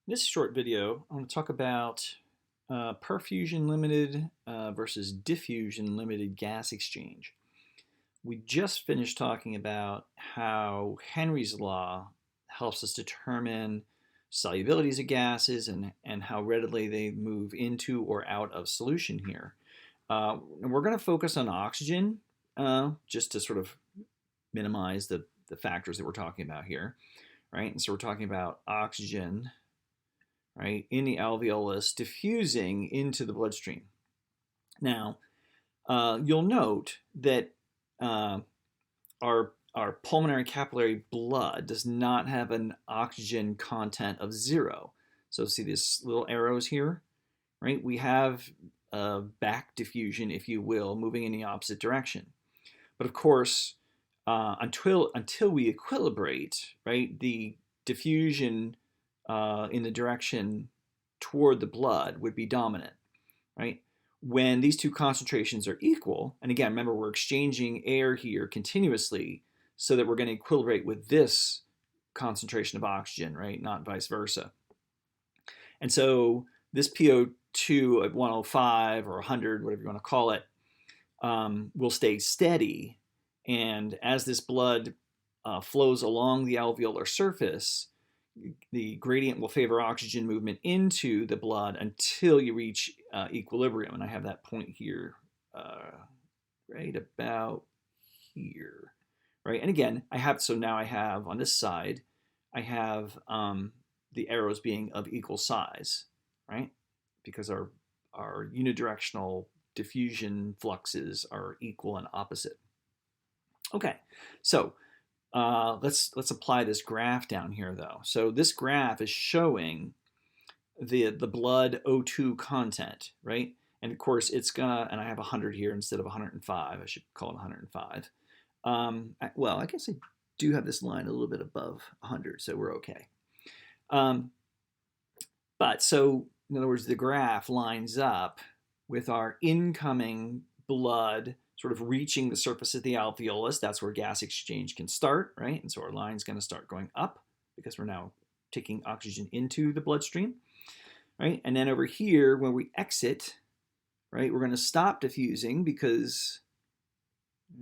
In this short video, I want to talk about perfusion limited versus diffusion limited gas exchange. We just finished talking about how Henry's law helps us determine solubilities of gases and how readily they move into or out of solution here. And we're going to focus on oxygen just to sort of minimize the factors that we're talking about here, right? And so we're talking about oxygen, right, in the alveolus diffusing into the bloodstream. Now, you'll note that our pulmonary capillary blood does not have an oxygen content of 0. So see these little arrows here, right? We have back diffusion, if you will, moving in the opposite direction. But of course, until we equilibrate, right, the diffusion in the direction toward the blood would be dominant, right? When these two concentrations are equal, and again, remember we're exchanging air here continuously so that we're going to equilibrate with this concentration of oxygen, right? Not vice versa. And so this PO2 at 105 or 100, whatever you want to call it, will stay steady. And as this blood flows along the alveolar surface, the gradient will favor oxygen movement into the blood until you reach equilibrium. And I have that point here, right about here, right? And again, now I have on this side, I have the arrows being of equal size, right? Because our unidirectional diffusion fluxes are equal and opposite. Okay, so let's apply this graph down here though. So this graph is showing the blood O2 content, right? And of course it's gonna, and I have 100 here instead of 105. I should call it 105. Well, I guess I do have this line a little bit above 100, so we're okay. But so in other words, the graph lines up with our incoming blood sort of reaching the surface of the alveolus. That's where gas exchange can start, right? And so our line's going to start going up because we're now taking oxygen into the bloodstream, right? And then over here, when we exit, right, we're going to stop diffusing because,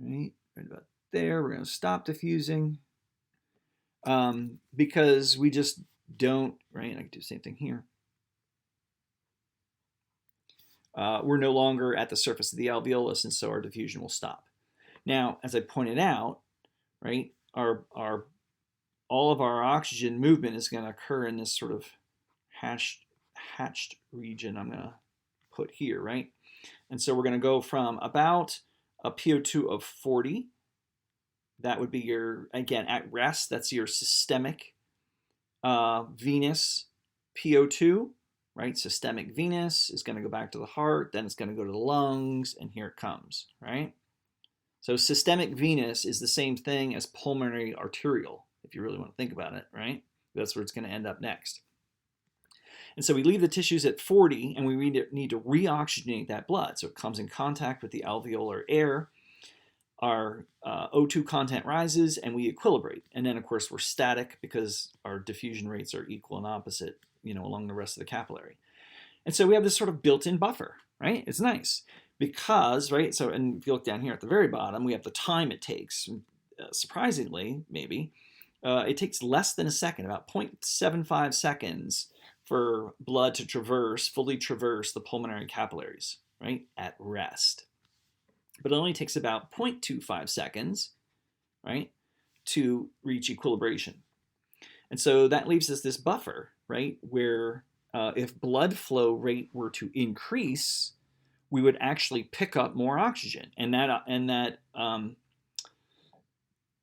right about there, we're going to stop diffusing because we just don't, right? I can do the same thing here. We're no longer at the surface of the alveolus, and so our diffusion will stop. Now, as I pointed out, right, all of our oxygen movement is going to occur in this sort of hatched region I'm going to put here, right? And so we're going to go from about a PO2 of 40. That would be your, again, at rest, that's your systemic venous PO2. Right, systemic venous is going to go back to the heart, then it's going to go to the lungs, and here it comes, right? So systemic venous is the same thing as pulmonary arterial, if you really want to think about it, right? That's where it's going to end up next. And so we leave the tissues at 40, and we need to reoxygenate that blood. So it comes in contact with the alveolar air. Our O2 content rises, and we equilibrate. And then, of course, we're static because our diffusion rates are equal and opposite, you know, along the rest of the capillary. And so we have this sort of built-in buffer, right? It's nice because, right, so, and if you look down here at the very bottom, we have the time it takes. Surprisingly, maybe, it takes less than a second, about 0.75 seconds for blood to fully traverse the pulmonary capillaries, right, at rest. But it only takes about 0.25 seconds, right, to reach equilibration. And so that leaves us this buffer, right, where if blood flow rate were to increase, we would actually pick up more oxygen, and that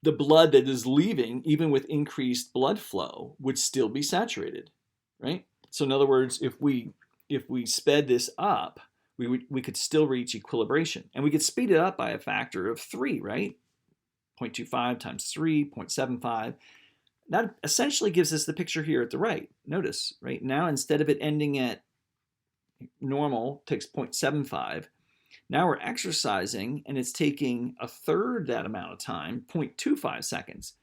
the blood that is leaving, even with increased blood flow, would still be saturated, right? So in other words, if we sped this up, we could still reach equilibration, and we could speed it up by a factor of 3, right? 0.25 times 3, 0.75. That essentially gives us the picture here at the right. Notice, right now, instead of it ending at normal, takes 0.75. Now we're exercising, and it's taking a third that amount of time, 0.25 seconds.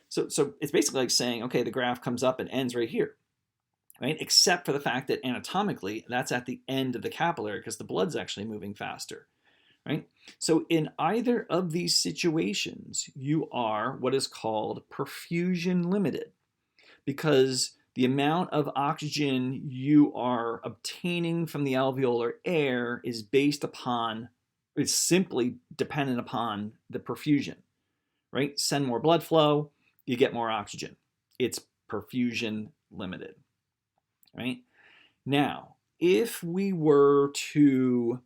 So it's basically like saying, okay, the graph comes up and ends right here. right? Except for the fact that anatomically, that's at the end of the capillary because the blood's actually moving faster, right? So in either of these situations, you are what is called perfusion limited because the amount of oxygen you are obtaining from the alveolar air is simply dependent upon the perfusion, right? Send more blood flow, you get more oxygen. It's perfusion limited, right? Now, if we were to,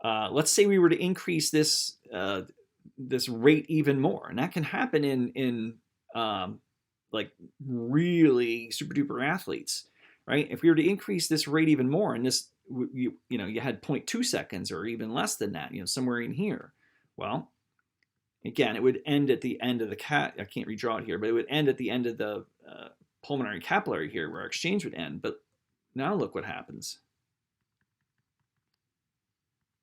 let's say we were to increase this rate even more, and that can happen in like really super duper athletes, right? If we were to increase this rate even more, and this you had 0.2 seconds or even less than that, somewhere in here, well, again, it would end at the end of the I can't redraw it here, but it would end at the end of the pulmonary capillary here, where exchange would end. But now look what happens.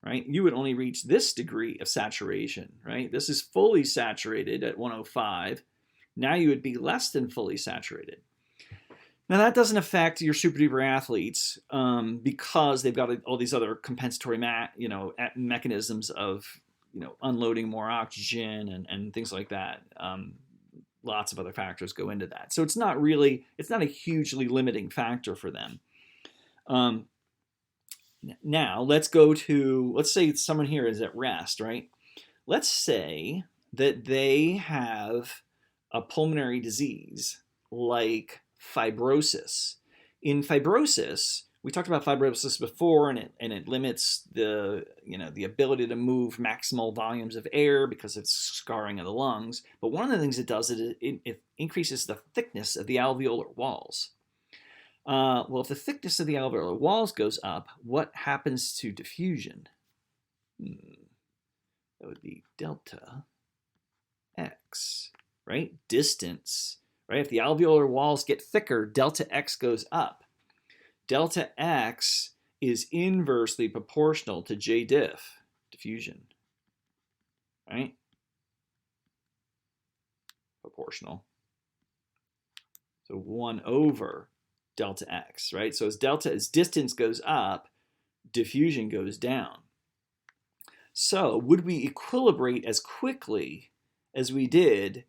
Right? You would only reach this degree of saturation, right? This is fully saturated at 105. Now you would be less than fully saturated. Now that doesn't affect your super duper athletes because they've got all these other compensatory mechanisms of unloading more oxygen and things like that. Lots of other factors go into that. So it's not a hugely limiting factor for them. Now let's say someone here is at rest, right? Let's say that they have a pulmonary disease like fibrosis. In fibrosis, we talked about fibrosis before, and it limits the ability to move maximal volumes of air because it's scarring of the lungs. But one of the things it does is it increases the thickness of the alveolar walls. Well, if the thickness of the alveolar walls goes up, what happens to diffusion? That would be delta x, right? Distance, right? If the alveolar walls get thicker, delta x goes up. Delta x is inversely proportional to J diff, diffusion, right? Proportional. So 1 over delta x, right? So as distance goes up, diffusion goes down. So would we equilibrate as quickly as we did,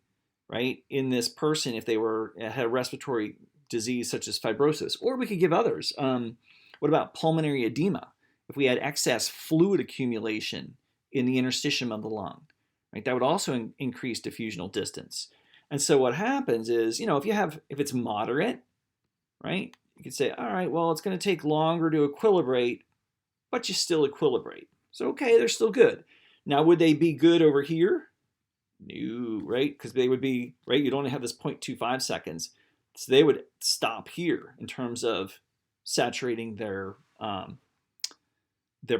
right, in this person if they had a respiratory disease such as fibrosis? Or we could give others. What about pulmonary edema? If we had excess fluid accumulation in the interstitium of the lung, right, that would also increase diffusional distance. And so what happens is, if it's moderate, right, you could say, all right, well, it's going to take longer to equilibrate, but you still equilibrate. So, okay, they're still good. Now, would they be good over here? No, right? Because they would be, right, you'd only have this 0.25 seconds. So they would stop here in terms of saturating their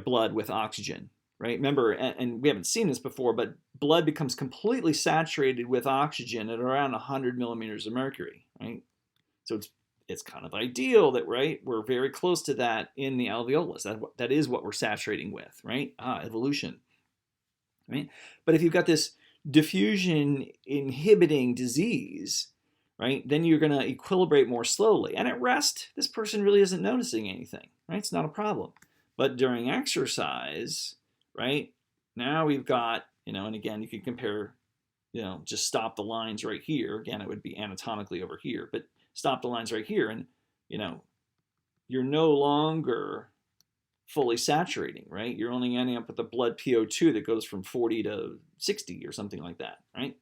blood with oxygen, right? Remember, and we haven't seen this before, but blood becomes completely saturated with oxygen at around 100 millimeters of mercury, right? So it's kind of ideal that, right, we're very close to that in the alveolus. That is what we're saturating with, right? Evolution, right? But if you've got this diffusion inhibiting disease, right, then you're going to equilibrate more slowly. And at rest, this person really isn't noticing anything, right? It's not a problem. But during exercise, right, now we've got, and again, you can compare, just stop the lines right here. Again, it would be anatomically over here, but stop the lines right here, and you're no longer fully saturating, right? You're only ending up with a blood PO2 that goes from 40 to 60 or something like that, right?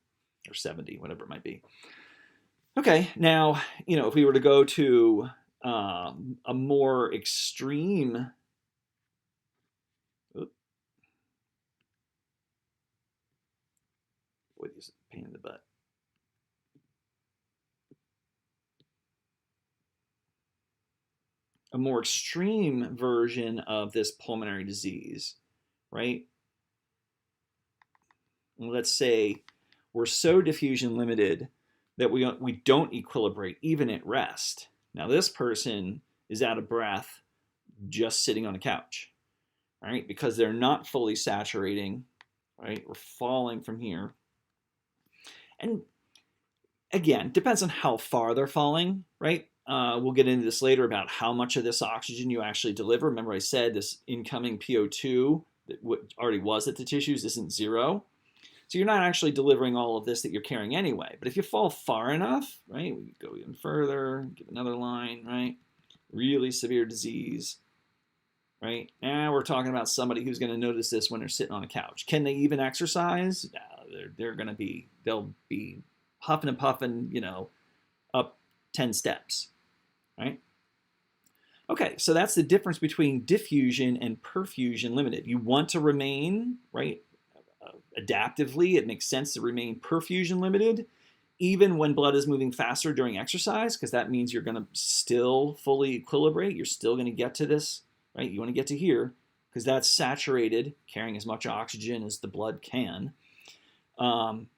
Or 70, whatever it might be. Okay, now, if we were to go to a more extreme, what is a pain in the butt? A more extreme version of this pulmonary disease, right? Let's say we're so diffusion limited that we don't equilibrate even at rest. Now this person is out of breath just sitting on a couch, right? Because they're not fully saturating, right? We're falling from here. And again, depends on how far they're falling, right? We'll get into this later about how much of this oxygen you actually deliver. Remember I said this incoming PO2 that already was at the tissues isn't zero. So you're not actually delivering all of this that you're carrying anyway. But if you fall far enough, right, we go even further, give another line, right, really severe disease, right? Now we're talking about somebody who's going to notice this when they're sitting on a couch. Can they even exercise? No, they'll be huffing and puffing, up 10 steps, right? Okay, so that's the difference between diffusion and perfusion limited. You want to remain, right, adaptively, it makes sense to remain perfusion limited, even when blood is moving faster during exercise, because that means you're going to still fully equilibrate. You're still going to get to this, right? You want to get to here, because that's saturated, carrying as much oxygen as the blood can. And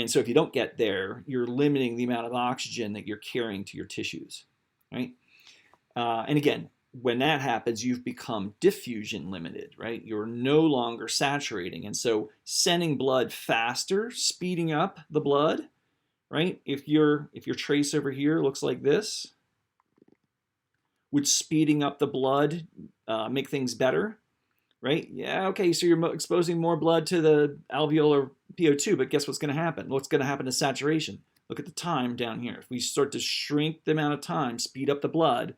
so if you don't get there, you're limiting the amount of oxygen that you're carrying to your tissues, right? And again, when that happens, you've become diffusion limited, right? You're no longer saturating. And so sending blood faster, speeding up the blood, right? If your trace over here looks like this, would speeding up the blood make things better, right? Yeah, okay, so you're exposing more blood to the alveolar PO2, but guess what's going to happen? What's going to happen to saturation? Look at the time down here. If we start to shrink the amount of time, speed up the blood,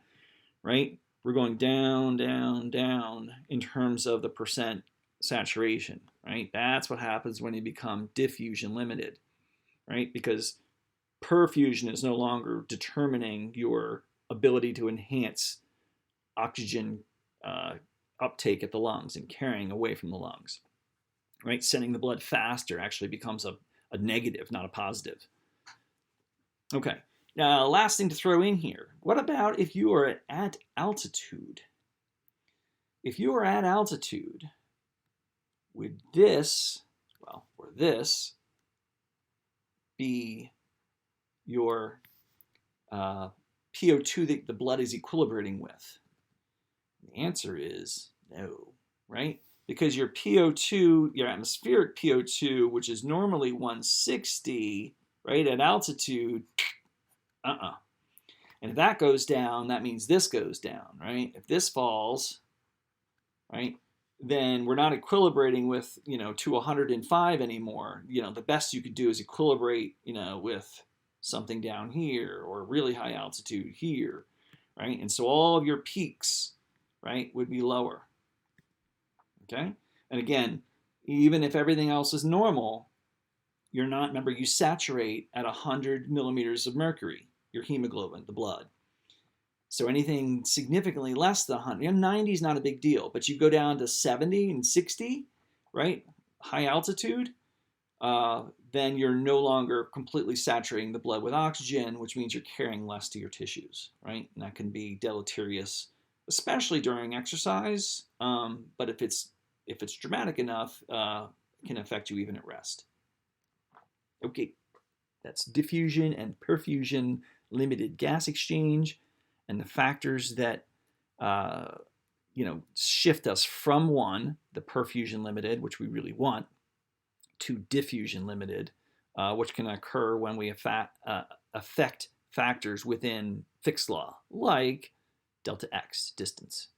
right? We're going down, down, down in terms of the percent saturation, right? That's what happens when you become diffusion limited, right? Because perfusion is no longer determining your ability to enhance oxygen uptake at the lungs and carrying away from the lungs, right? Sending the blood faster actually becomes a negative, not a positive. Okay. Now, last thing to throw in here, what about if you are at altitude? If you are at altitude, would this be your PO2 that the blood is equilibrating with? The answer is no, right? Because your PO2, your atmospheric PO2, which is normally 160, right, at altitude, and if that goes down, that means this goes down, right? If this falls, right, then we're not equilibrating with, to 105 anymore. The best you could do is equilibrate, with something down here or really high altitude here, right? And so all of your peaks, right, would be lower, okay? And again, even if everything else is normal, you're not, remember, you saturate at 100 millimeters of mercury, your hemoglobin, the blood. So anything significantly less than 100, 90 is not a big deal, but you go down to 70 and 60, right, high altitude, then you're no longer completely saturating the blood with oxygen, which means you're carrying less to your tissues, right? And that can be deleterious, especially during exercise, but if it's dramatic enough, it can affect you even at rest. Okay, that's diffusion and perfusion limited gas exchange, and the factors that shift us from one, the perfusion limited, which we really want, to diffusion limited, which can occur when we affect factors within Fick's law, like delta x, distance.